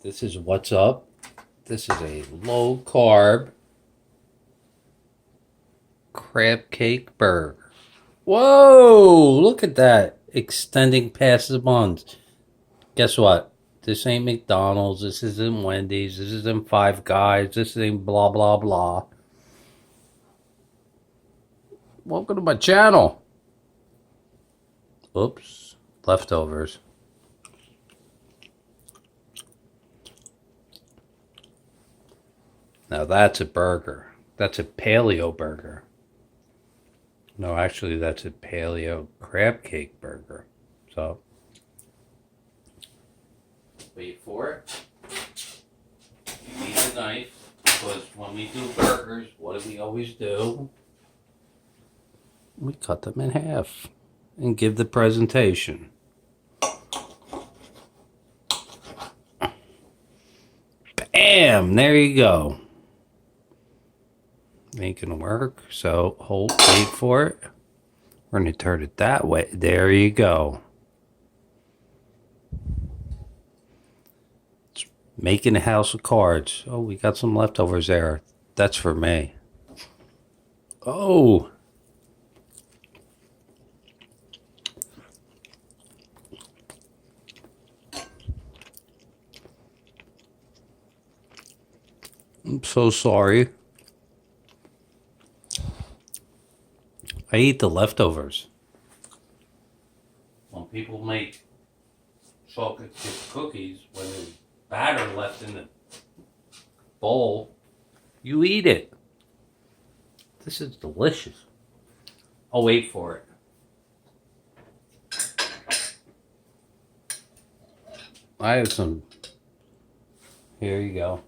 This is what's up. This is a low carb crab cake burger. Whoa! Look at that. Extending past the buns. Guess what? This ain't McDonald's. This isn't Wendy's. This isn't Five Guys. This ain't blah blah blah. Welcome to my channel. Oops. Leftovers. Now that's a burger. That's a paleo burger. No, actually, that's a paleo crab cake burger. So, wait for it. You need a knife because when we do burgers, what do we always do? We cut them in half and give the presentation. Bam! There you go. Ain't gonna work, so wait for it. We're gonna turn it that way. There you go. It's making a house of cards. Oh, we got some leftovers there. That's for me. Oh. I'm so sorry. I eat the leftovers. When people make chocolate chip cookies, when there's batter left in the bowl, you eat it. This is delicious. I'll wait for it. I have some. Here you go.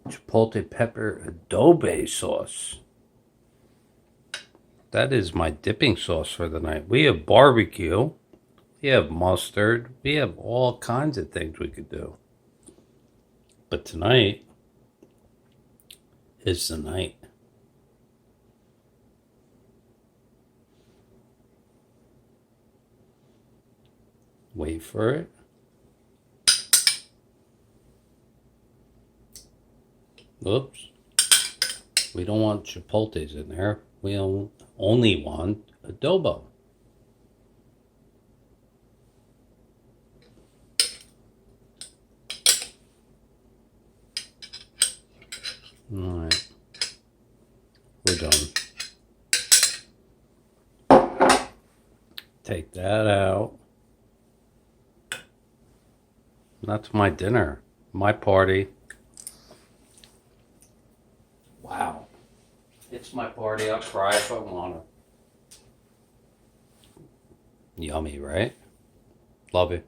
Chipotle pepper adobo sauce. That is my dipping sauce for the night. We have barbecue. We have mustard. We have all kinds of things we could do. But tonight is the night. Wait for it. Oops. We don't want chipotles in there. We only want adobo. Alright. We're done. Take that out. That's my dinner. My party. Wow. It's my party. I'll cry if I want to. Yummy, right? Love it.